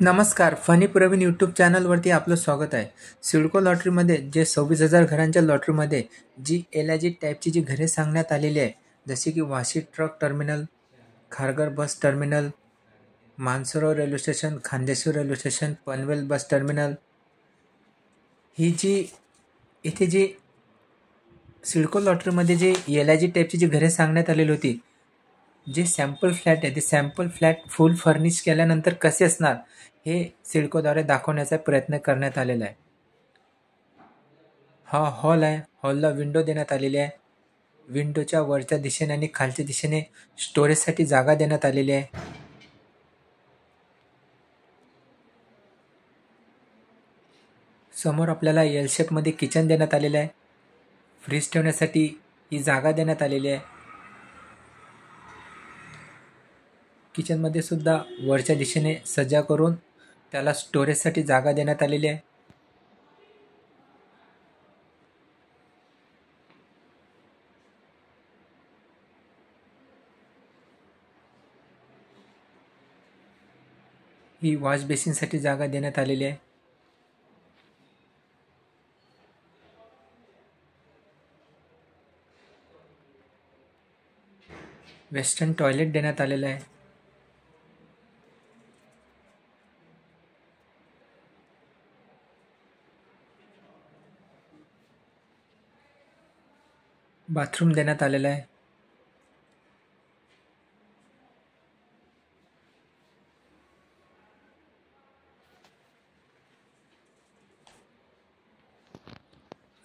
नमस्कार, funny Pravin YouTube चॅनलवरती आपलं स्वागत आहे. सिडको लॉटरीमध्ये जे 26,000 घरांच्या लॉटरीमध्ये जी एल-आय-जी टाईपची जी घरे सांगण्यात आलेली आहे, जसे की Vashi truck terminal, Kharghar bus terminal, Mansarovar railway station, Khandeshwar railway station, Panvel bus terminal, ही जी इथे जी सिडको लॉटरीमध्ये जी एल-आय-जी टाईपची जी घरे सांगण्यात आलेली होती, जे सॅम्पल फ्लॅट आहे ते सॅम्पल फ्लॅट फुल फर्निश केल्यानंतर कसे असणार हे सिडकोद्वारे दाखवण्याचा प्रयत्न करण्यात आलेला आहे. हा हॉल आहे. हॉलला विंडो देण्यात आलेली आहे. विंडोच्या वरच्या दिशेने आणि खालच्या दिशेने स्टोरेजसाठी जागा देण्यात आलेली आहे. समोर आपल्याला एल शेपमध्ये किचन देण्यात आलेलं आहे. फ्रीज ठेवण्यासाठी ही जागा देण्यात आलेली आहे. किचनमध्ये सुद्धा वरच्या दिशेने सज्जा करून त्याला स्टोरेजसाठी जागा देण्यात आलेली आहे. ही वॉश बेसिनसाठी जागा देण्यात आलेली आहे. वेस्टर्न टॉयलेट देण्यात आलेलं आहे. बाथरूम देण्यात आलेलं आहे.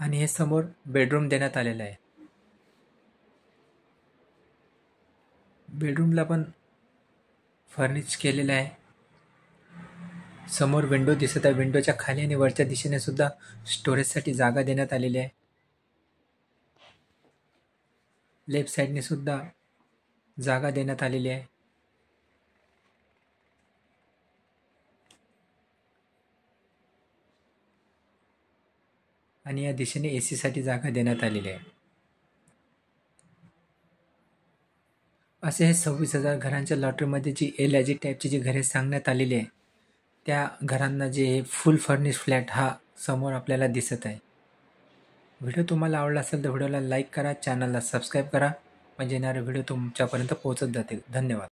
आणि हे समोर बेडरूम देण्यात आलेलं आहे. बेडरूमला पण फर्निश केलेलं आहे. समोर विंडो दिसत आहे. विंडोच्या खाली आणि वरच्या दिशेने सुद्धा स्टोरेजसाठी जागा देण्यात आलेली आहे. लेफ्ट साईडने सुद्धा जागा देण्यात आलेली आहे. आणि या दिशेने AC साठी जागा देण्यात आलेली आहे. असे हे 26,000 घरांच्या लॉटरीमध्ये जी एल-आय-जी टाईपची जी घरे सांगण्यात आलेली आहे, त्या घरांना जे फुल फर्निश फ्लॅट हा समोर आपल्याला दिसत आहे. व्हिडिओ तुम्हाला आवडला असेल तर व्हिडिओला लाईक करा, चॅनलला सबस्क्राईब करा, म्हणजे येणारे व्हिडिओ तुमच्यापर्यंत पोहोचत जातील. धन्यवाद.